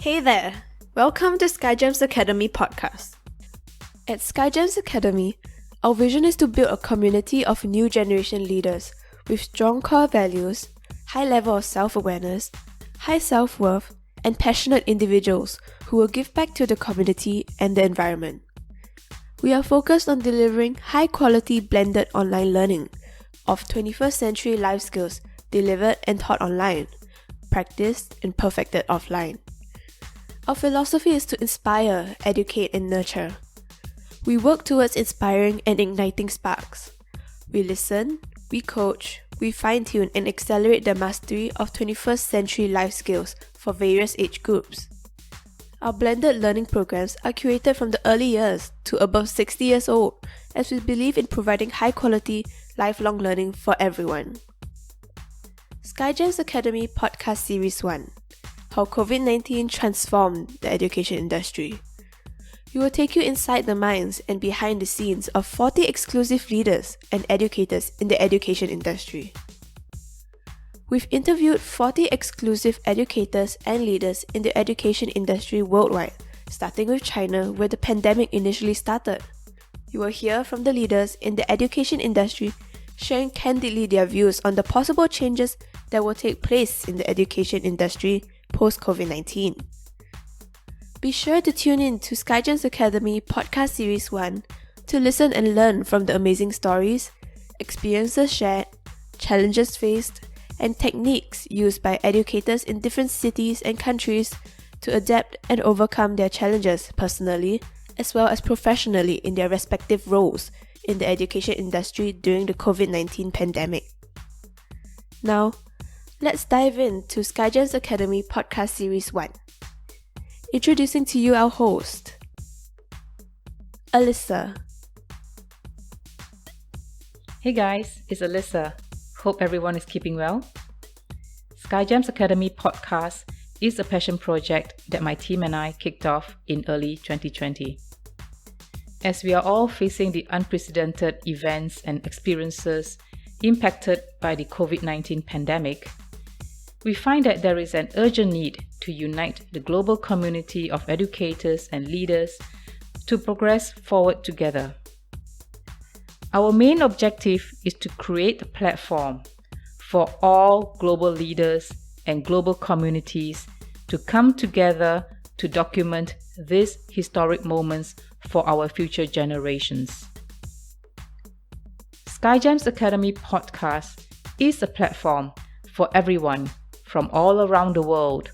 Hey there! Welcome to SkyGems Academy podcast. At SkyGems Academy, our vision is to build a community of new generation leaders with strong core values, high level of self-awareness, high self-worth, and passionate individuals who will give back to the community and the environment. We are focused on delivering high-quality blended online learning of 21st century life skills delivered and taught online, practiced and perfected offline. Our philosophy is to inspire, educate, and nurture. We work towards inspiring and igniting sparks. We listen, we coach, we fine-tune and accelerate the mastery of 21st century life skills for various age groups. Our blended learning programs are curated from the early years to above 60 years old, as we believe in providing high-quality, lifelong learning for everyone. SkyGems Academy Podcast Series 1: How COVID-19 Transformed the Education Industry. We will take you inside the minds and behind the scenes of 40 exclusive leaders and educators in the education industry. We've interviewed 40 exclusive educators and leaders in the education industry worldwide, starting with China, where the pandemic initially started. You will hear from the leaders in the education industry sharing candidly their views on the possible changes that will take place in the education industry post-COVID-19. Be sure to tune in to SkyGems Academy Podcast Series 1 to listen and learn from the amazing stories, experiences shared, challenges faced, and techniques used by educators in different cities and countries to adapt and overcome their challenges personally as well as professionally in their respective roles in the education industry during the COVID-19 pandemic. Now, let's dive into SkyGems Academy Podcast Series 1. Introducing to you our host, Alyssa. Hey guys, it's Alyssa. Hope everyone is keeping well. SkyGems Academy Podcast is a passion project that my team and I kicked off in early 2020. As we are all facing the unprecedented events and experiences impacted by the COVID-19 pandemic, we find that there is an urgent need to unite the global community of educators and leaders to progress forward together. Our main objective is to create a platform for all global leaders and global communities to come together to document these historic moments for our future generations. SkyGems Academy Podcast is a platform for everyone from all around the world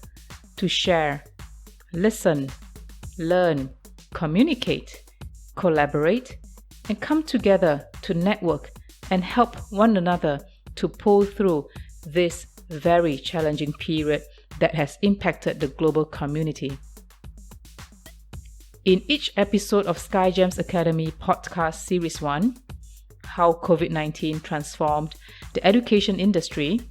to share, listen, learn, communicate, collaborate, and come together to network and help one another to pull through this very challenging period that has impacted the global community. In each episode of SkyGems Academy Podcast Series 1, How COVID-19 Transformed the Education Industry,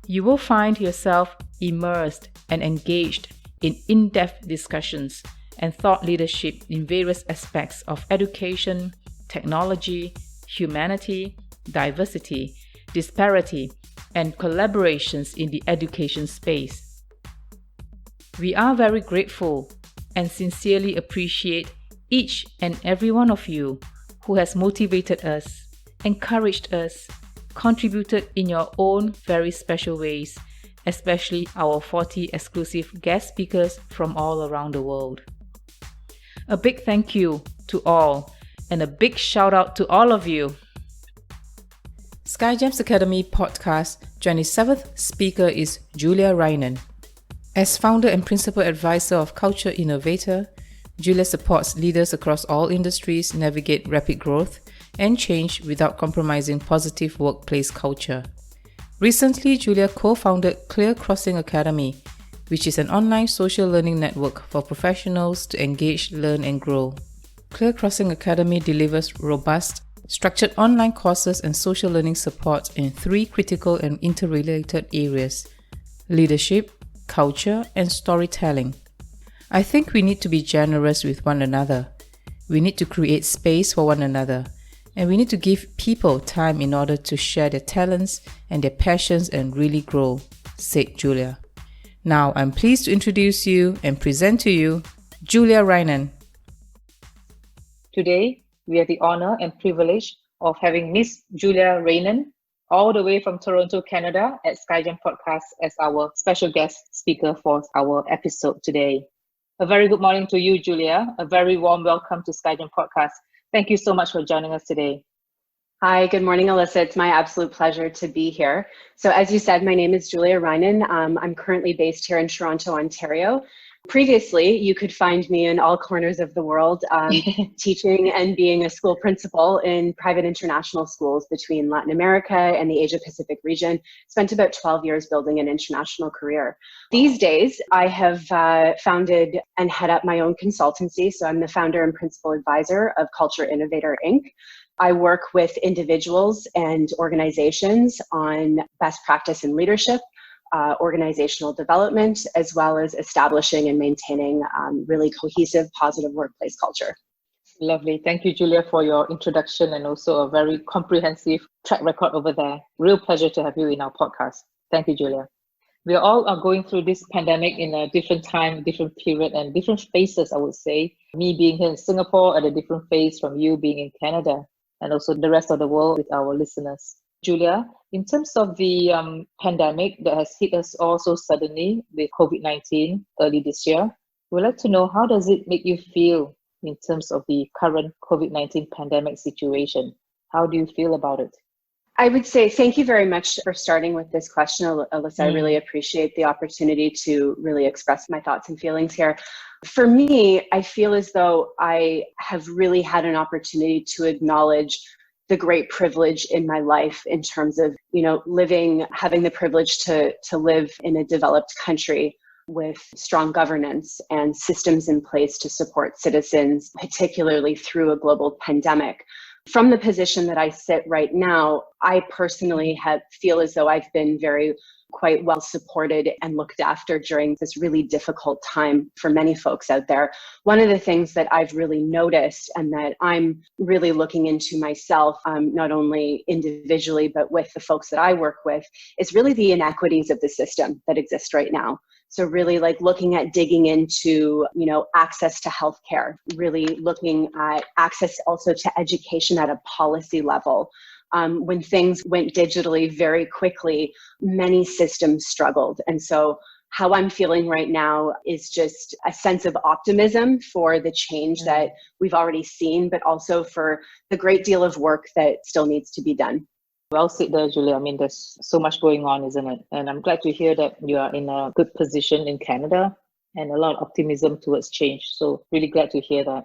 you will find yourself immersed and engaged in in-depth discussions and thought leadership in various aspects of education, technology, humanity, diversity, disparity, and collaborations in the education space. We are very grateful and sincerely appreciate each and every one of you who has motivated us, encouraged us, contributed in your own very special ways, especially our 40 exclusive guest speakers from all around the world. A big thank you to all and a big shout out to all of you. SkyGems Academy Podcast 27th speaker is Julia Reynen. As founder and principal advisor of Culture Innovator, Julia supports leaders across all industries navigate rapid growth and change without compromising positive workplace culture. Recently, Julia co-founded Clear Crossing Academy, which is an online social learning network for professionals to engage, learn, and grow. Clear Crossing Academy delivers robust, structured online courses and social learning support in 3 critical and interrelated areas: leadership, culture, and storytelling. I think we need to be generous with one another. We need to create space for one another. And we need to give people time in order to share their talents and their passions and really grow, said Julia. Now I'm pleased to introduce you and present to you Julia Reynen. Today, we have the honor and privilege of having Miss Julia Reynen all the way from Toronto, Canada at SkyGems Podcast as our special guest speaker for our episode today. A very good morning to you, Julia. A very warm welcome to SkyGems Podcast. Thank you so much for joining us today. Hi, good morning, Alyssa. It's my absolute pleasure to be here. So as you said, my name is Julia Reynen. I'm currently based here in Toronto, Ontario. Previously, you could find me in all corners of the world, teaching and being a school principal in private international schools between Latin America and the Asia Pacific region. Spent about 12 years building an international career. These days, I have founded and head up my own consultancy. So I'm the founder and principal advisor of Culture Innovator, Inc. I work with individuals and organizations on best practice in leadership, organizational development, as well as establishing and maintaining really cohesive, positive workplace culture. Lovely. Thank you, Julia, for your introduction and also a very comprehensive track record over there. Real pleasure to have you in our podcast. Thank you, Julia. We all are going through this pandemic in a different time, different period, and different phases, I would say. Me being here in Singapore at a different phase from you being in Canada, and also the rest of the world with our listeners. Julia, in terms of the pandemic that has hit us all so suddenly with COVID-19 early this year, we'd like to know, how does it make you feel in terms of the current COVID-19 pandemic situation? How do you feel about it? I would say thank you very much for starting with this question, Alyssa. I really appreciate the opportunity to really express my thoughts and feelings here. For me, I feel as though I have really had an opportunity to acknowledge the great privilege in my life in terms of, having the privilege to live in a developed country with strong governance and systems in place to support citizens, particularly through a global pandemic. From the position that I sit right now, I personally feel as though I've been quite well supported and looked after during this really difficult time for many folks out there. One of the things that I've really noticed and that I'm really looking into myself, not only individually, but with the folks that I work with, is really the inequities of the system that exist right now. So really looking at digging into, access to healthcare, really looking at access also to education at a policy level. When things went digitally very quickly, many systems struggled. And so how I'm feeling right now is just a sense of optimism for the change that we've already seen, but also for the great deal of work that still needs to be done. Well said there, Julia. I mean, there's so much going on, isn't it? And I'm glad to hear that you are in a good position in Canada and a lot of optimism towards change. So really glad to hear that.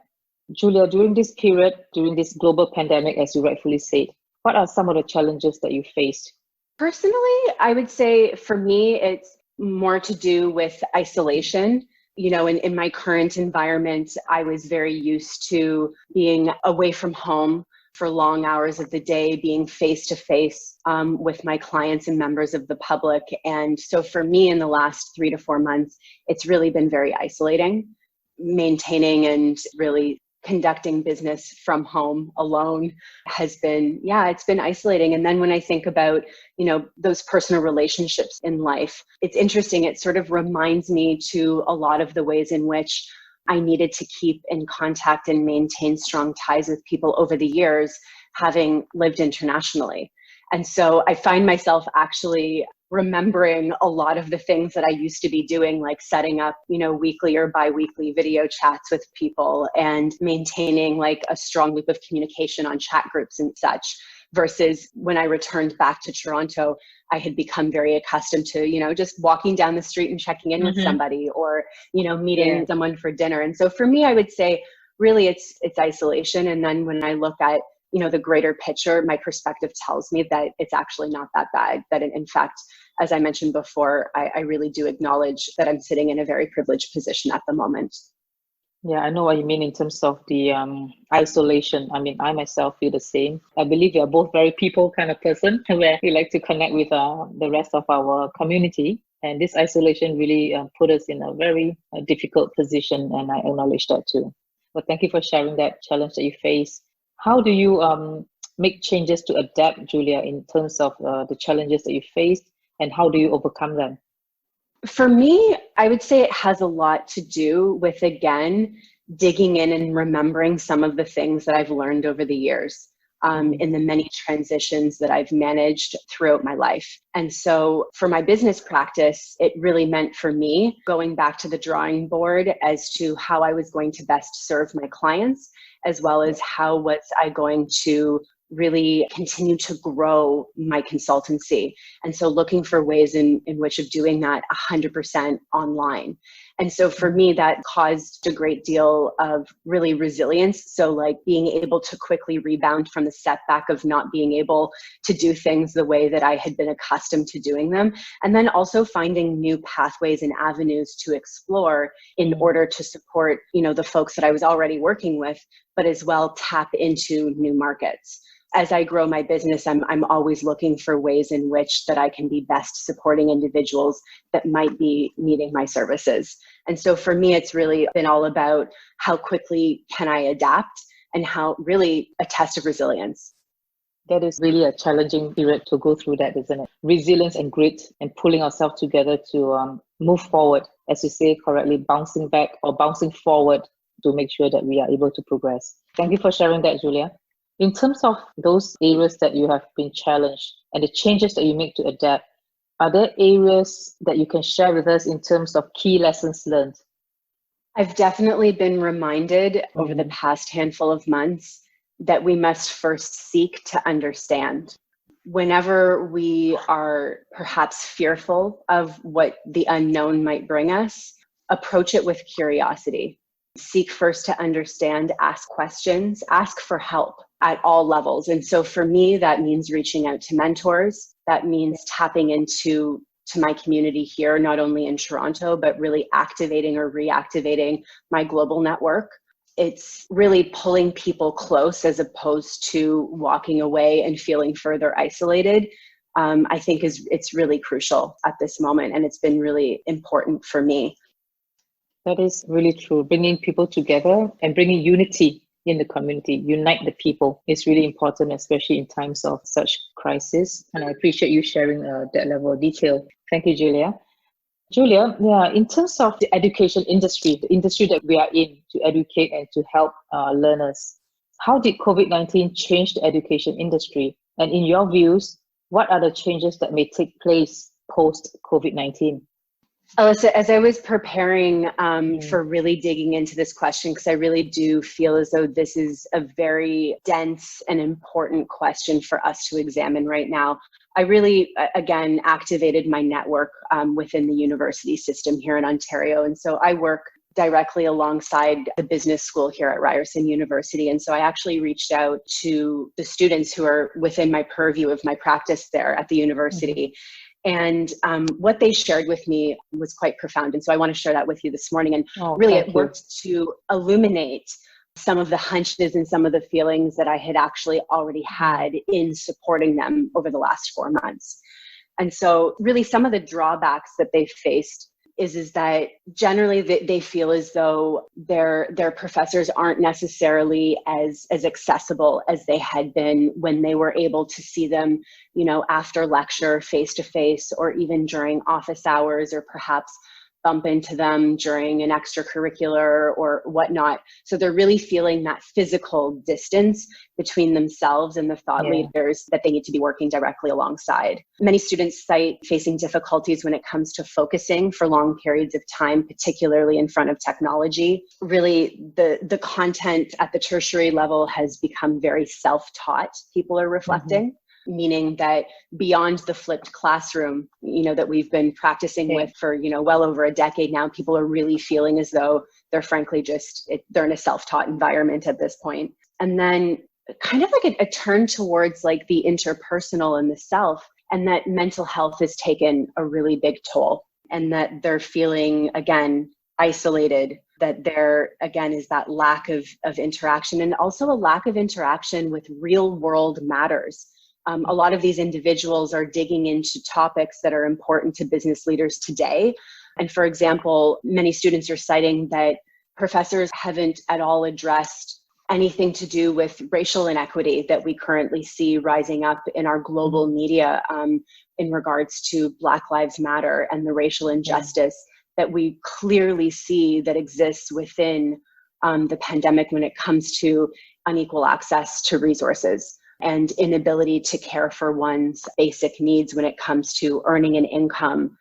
Julia, during this period, during this global pandemic, as you rightfully said, what are some of the challenges that you faced? Personally, I would say for me, it's more to do with isolation. In my current environment, I was very used to being away from home for long hours of the day, being face to face with my clients and members of the public. And so for me, in the last 3 to 4 months, it's really been very isolating, maintaining and really conducting business from home alone has been, it's been isolating. And then when I think about, those personal relationships in life, it's interesting. It sort of reminds me to a lot of the ways in which I needed to keep in contact and maintain strong ties with people over the years, having lived internationally. And so I find myself actually remembering a lot of the things that I used to be doing, like setting up, weekly or bi-weekly video chats with people and maintaining a strong loop of communication on chat groups and such. Versus when I returned back to Toronto, I had become very accustomed to, just walking down the street and checking in with somebody or, meeting someone for dinner. And so for me, I would say really it's isolation. And then when I look at, the greater picture, my perspective tells me that it's actually not that bad. That in fact, as I mentioned before, I really do acknowledge that I'm sitting in a very privileged position at the moment. Yeah, I know what you mean in terms of the isolation. I mean, I myself feel the same. I believe we are both very people kind of person where we like to connect with the rest of our community. And this isolation really put us in a very difficult position, and I acknowledge that too. But thank you for sharing that challenge that you face. How do you make changes to adapt, Julia, in terms of the challenges that you faced, and how do you overcome them? For me, I would say it has a lot to do with, again, digging in and remembering some of the things that I've learned over the years. In the many transitions that I've managed throughout my life. And so for my business practice, it really meant for me going back to the drawing board as to how I was going to best serve my clients, as well as how was I going to really continue to grow my consultancy. And so looking for ways in which of doing that 100% online. And so for me, that caused a great deal of really resilience. So like being able to quickly rebound from the setback of not being able to do things the way that I had been accustomed to doing them. And then also finding new pathways and avenues to explore in order to support, the folks that I was already working with, but as well tap into new markets. As I grow my business, I'm always looking for ways in which that I can be best supporting individuals that might be needing my services. And so for me, it's really been all about how quickly can I adapt and how really a test of resilience. That is really a challenging period to go through that, isn't it? Resilience and grit and pulling ourselves together to move forward, as you say correctly, bouncing back or bouncing forward to make sure that we are able to progress. Thank you for sharing that, Julia. In terms of those areas that you have been challenged and the changes that you make to adapt, are there areas that you can share with us in terms of key lessons learned? I've definitely been reminded over the past handful of months that we must first seek to understand. Whenever we are perhaps fearful of what the unknown might bring us, approach it with curiosity. Seek first to understand, ask questions, ask for help at all levels. And so for me, that means reaching out to mentors. That means tapping into my community here, not only in Toronto, but really activating or reactivating my global network. It's really pulling people close as opposed to walking away and feeling further isolated. I think it's really crucial at this moment, and it's been really important for me. That is really true. Bringing people together and bringing unity in the community, unite the people is really important, especially in times of such crisis. And I appreciate you sharing that level of detail. Thank you, Julia. Julia, in terms of the education industry, the industry that we are in to educate and to help learners, how did COVID-19 change the education industry? And in your views, what are the changes that may take place post-COVID-19? Alyssa, as I was preparing for really digging into this question, because I really do feel as though this is a very dense and important question for us to examine right now, I really, again, activated my network within the university system here in Ontario. And so I work directly alongside the business school here at Ryerson University. And so I actually reached out to the students who are within my purview of my practice there at the university. And what they shared with me was quite profound. And so I want to share that with you this morning. And really, it worked to illuminate some of the hunches and some of the feelings that I had actually already had in supporting them over the last 4 months. And so really some of the drawbacks that they faced is that generally they feel as though their professors aren't necessarily as accessible as they had been when they were able to see them, after lecture face to face, or even during office hours, or perhaps bump into them during an extracurricular or whatnot. So they're really feeling that physical distance between themselves and the thought leaders that they need to be working directly alongside. Many students cite facing difficulties when it comes to focusing for long periods of time, particularly in front of technology. Really, the content at the tertiary level has become very self-taught, people are reflecting. Meaning that beyond the flipped classroom, that we've been practicing with for, well over a decade now, people are really feeling as though they're frankly they're in a self-taught environment at this point. And then kind of like a turn towards like the interpersonal and the self, and that mental health has taken a really big toll, and that they're feeling, again, isolated, that there, again, is that lack of interaction, and also a lack of interaction with real world matters. A lot of these individuals are digging into topics that are important to business leaders today. And for example, many students are citing that professors haven't at all addressed anything to do with racial inequity that we currently see rising up in our global media in regards to Black Lives Matter and the racial injustice that we clearly see that exists within the pandemic when it comes to unequal access to resources and inability to care for one's basic needs when it comes to earning an income,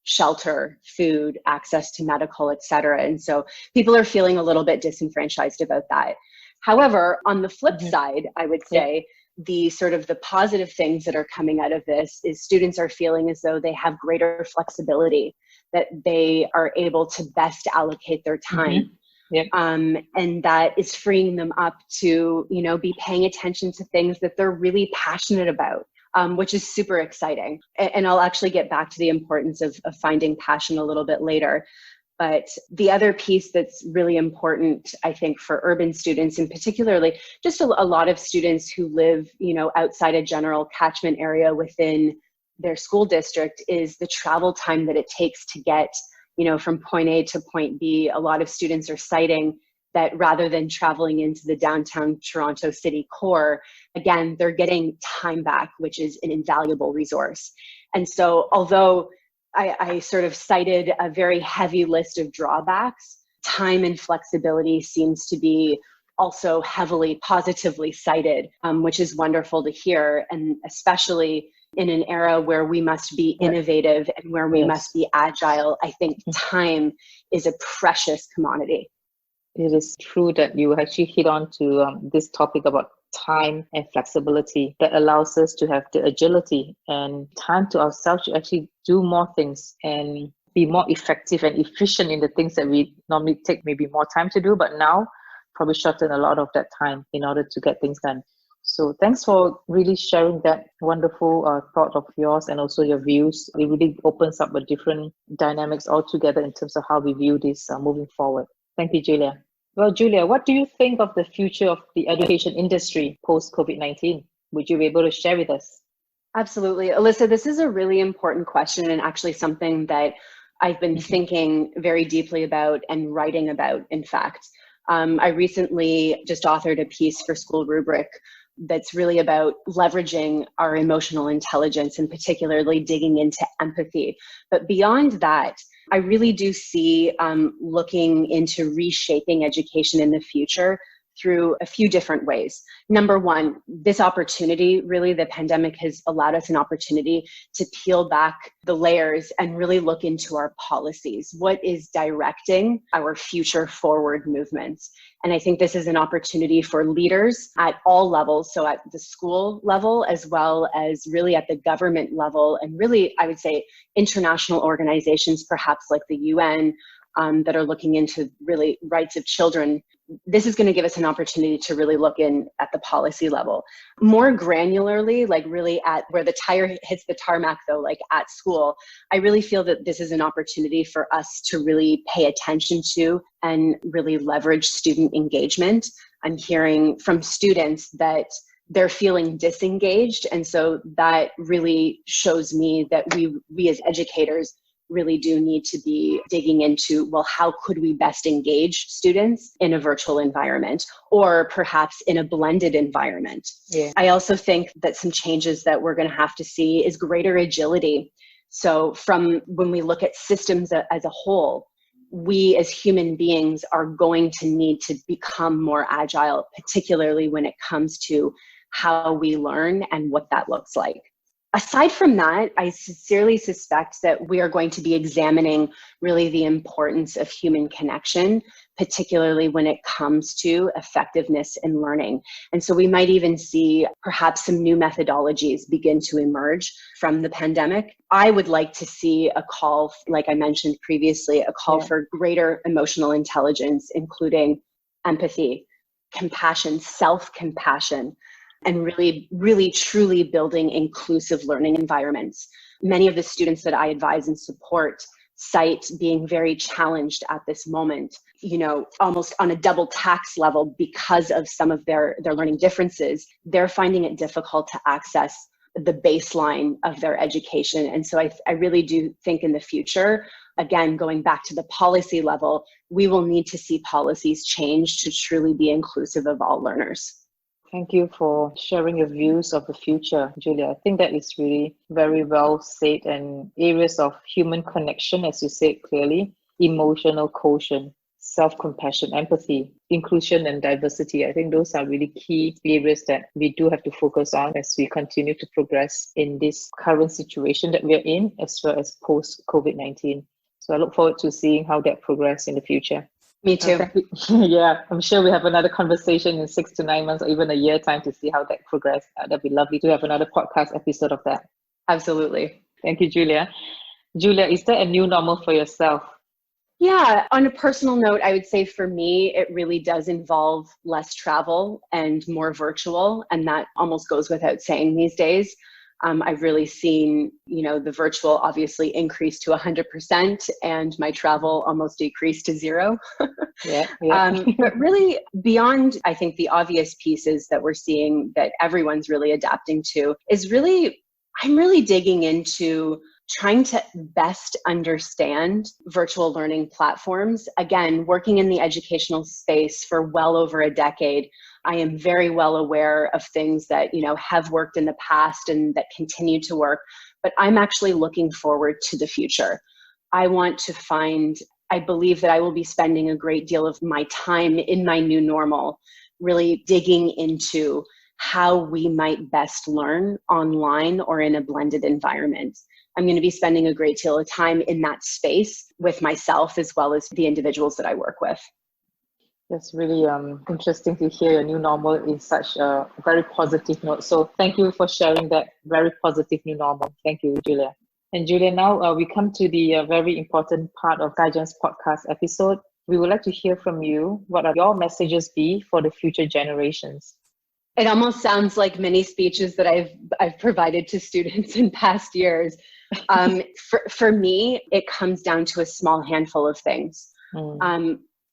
shelter, food, access to medical, et cetera. And so people are feeling a little bit disenfranchised about that. However, on the flip side, I would say the sort of the positive things that are coming out of this is students are feeling as though they have greater flexibility, that they are able to best allocate their time. And that is freeing them up to, be paying attention to things that they're really passionate about. Which is super exciting. And I'll actually get back to the importance of finding passion a little bit later. But the other piece that's really important, I think, for urban students, and particularly just a lot of students who live, outside a general catchment area within their school district, is the travel time that it takes to get, from point A to point B. A lot of students are citing that rather than traveling into the downtown Toronto city core, again, they're getting time back, which is an invaluable resource. And so although I sort of cited a very heavy list of drawbacks, time and flexibility seems to be also heavily positively cited, which is wonderful to hear. And especially in an era where we must be innovative and where we must be agile, I think time is a precious commodity. It is true that you actually hit on to this topic about time and flexibility that allows us to have the agility and time to ourselves to actually do more things and be more effective and efficient in the things that we normally take maybe more time to do, but now probably shorten a lot of that time in order to get things done. So thanks for really sharing that wonderful thought of yours and also your views. It really opens up a different dynamics altogether in terms of how we view this moving forward. Thank you, Julia. Well, Julia, what do you think of the future of the education industry post-COVID-19? Would you be able to share with us? Absolutely. Alyssa, this is a really important question and actually something that I've been thinking very deeply about and writing about, in fact. I recently just authored a piece for School Rubric that's really about leveraging our emotional intelligence and particularly digging into empathy. But beyond that, I really do see looking into reshaping education in the future through a few different ways. Number one, this opportunity, really the pandemic has allowed us an opportunity to peel back the layers and really look into our policies. What is directing our future forward movements? And I think this is an opportunity for leaders at all levels, so at the school level, as well as really at the government level, and really, I would say, international organizations, perhaps like the UN, that are looking into really rights of children. This is going to give us an opportunity to really look in at the policy level. More granularly, like really at where the tire hits the tarmac though, like at school, I really feel that this is an opportunity for us to really pay attention to and really leverage student engagement. I'm hearing from students that they're feeling disengaged. And so that really shows me that we as educators really do need to be digging into, well, how could we best engage students in a virtual environment or perhaps in a blended environment? I also think that some changes that we're going to have to see is greater agility. So from when we look at systems as a whole, we as human beings are going to need to become more agile, particularly when it comes to how we learn and what that looks like. Aside from that, I sincerely suspect that we are going to be examining really the importance of human connection, particularly when it comes to effectiveness in learning. And so we might even see perhaps some new methodologies begin to emerge from the pandemic. I would like to see a call, like I mentioned previously, a call for greater emotional intelligence, including empathy, compassion, self-compassion, and really truly building inclusive learning environments. Many of the students that I advise and support cite being very challenged at this moment, almost on a double tax level because of some of their learning differences. They're finding it difficult to access the baseline of their education. And so I really do think in the future, again, going back to the policy level, we will need to see policies change to truly be inclusive of all learners. Thank you for sharing your views of the future, Julia. I think that is really very well said, and areas of human connection, as you said clearly, emotional quotient, self-compassion, empathy, inclusion and diversity. I think those are really key areas that we do have to focus on as we continue to progress in this current situation that we are in, as well as post-COVID-19. So I look forward to seeing how that progresses in the future. Me too. Yeah, I'm sure we have another conversation in 6 to 9 months or even a year time to see how that progresses. That'd be lovely to have another podcast episode of that. Absolutely. Thank you, Julia. Julia, is there a new normal for yourself? Yeah, on a personal note, I would say for me, it really does involve less travel and more virtual. And that almost goes without saying these days. I've really seen, the virtual obviously increase to 100% and my travel almost decreased to 0. Yeah. But really beyond, I think the obvious pieces that we're seeing that everyone's really adapting to is I'm really digging into trying to best understand virtual learning platforms. Again, working in the educational space for well over a decade, I am very well aware of things that, have worked in the past and that continue to work, but I'm actually looking forward to the future. I believe that I will be spending a great deal of my time in my new normal, really digging into how we might best learn online or in a blended environment. I'm going to be spending a great deal of time in that space with myself as well as the individuals that I work with. That's really interesting to hear your new normal in such a very positive note. So thank you for sharing that very positive new normal. Thank you, Julia. And Julia, now we come to the very important part of SkyGems podcast episode. We would like to hear from you. What are your messages be for the future generations? It almost sounds like many speeches that I've provided to students in past years. For me, it comes down to a small handful of things.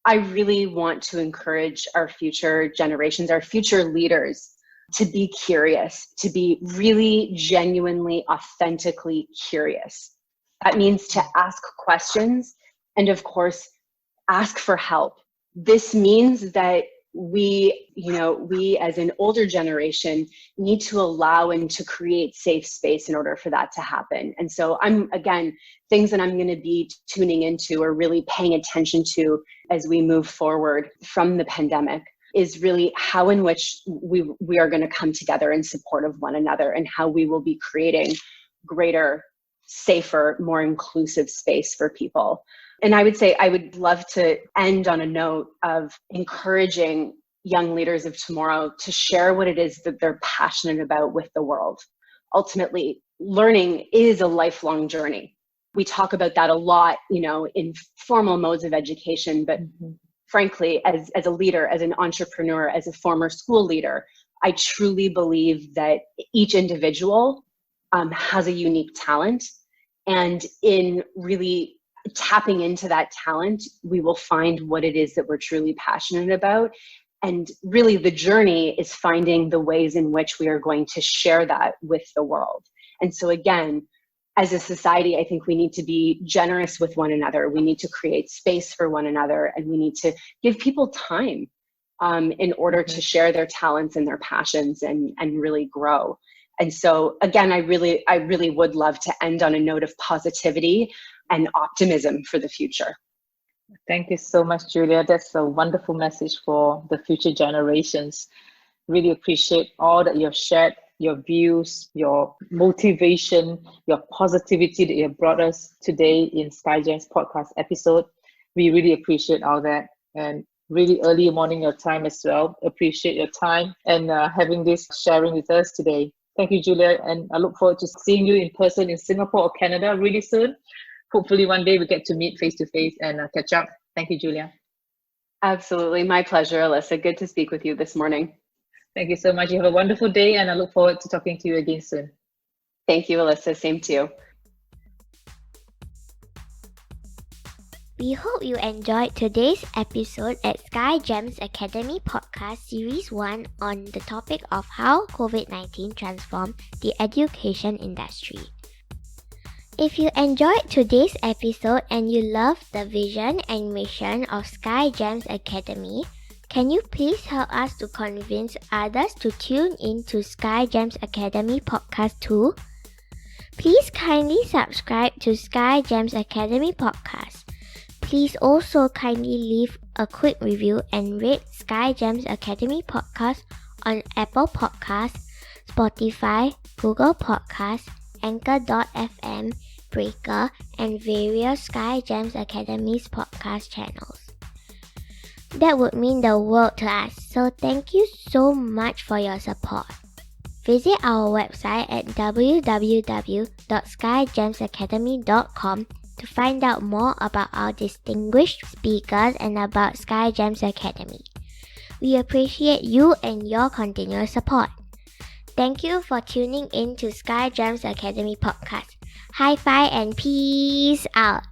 I really want to encourage our future generations, our future leaders, to be curious, to be really genuinely, authentically curious. That means to ask questions and, of course, ask for help. This means that we as an older generation need to allow and to create safe space in order for that to happen. And so things that I'm going to be tuning into or really paying attention to as we move forward from the pandemic is really how in which we are going to come together in support of one another and how we will be creating greater, safer, more inclusive space for people. And I would say I would love to end on a note of encouraging young leaders of tomorrow to share what it is that they're passionate about with the world. Ultimately, learning is a lifelong journey. We talk about that a lot, in formal modes of education, but frankly, as a leader, as an entrepreneur, as a former school leader, I truly believe that each individual has a unique talent, and in really tapping into that talent, we will find what it is that we're truly passionate about. And really the journey is finding the ways in which we are going to share that with the world. And so again, as a society, I think we need to be generous with one another. We need to create space for one another, and we need to give people time in order to share their talents and their passions and really grow. And so again, I really would love to end on a note of positivity and optimism for the future. Thank you so much, Julia. That's a wonderful message for the future generations. Really appreciate all that you have shared, your views, your motivation, your positivity that you have brought us today in SkyGems podcast episode. We really appreciate all that, and really early morning your time as well. Appreciate your time and having this sharing with us today. Thank you, Julia, and I look forward to seeing you in person in Singapore or Canada really soon. Hopefully one day we get to meet face to face and catch up. Thank you, Julia. Absolutely. My pleasure, Alyssa. Good to speak with you this morning. Thank you so much. You have a wonderful day, and I look forward to talking to you again soon. Thank you, Alyssa. Same to you. We hope you enjoyed today's episode at SkyGems Academy Podcast Series 1 on the topic of how COVID-19 transformed the education industry. If you enjoyed today's episode and you love the vision and mission of SkyGems Academy, can you please help us to convince others to tune in to SkyGems Academy podcast too? Please kindly subscribe to SkyGems Academy podcast. Please also kindly leave a quick review and rate SkyGems Academy podcast on Apple Podcasts, Spotify, Google Podcasts, Anchor.fm, Breaker, and various SkyGems Academy's podcast channels. That would mean the world to us, so thank you so much for your support. Visit our website at www.skygemsacademy.com to find out more about our distinguished speakers and about SkyGems Academy. We appreciate you and your continuous support. Thank you for tuning in to SkyGems Academy podcast. High five and peace out.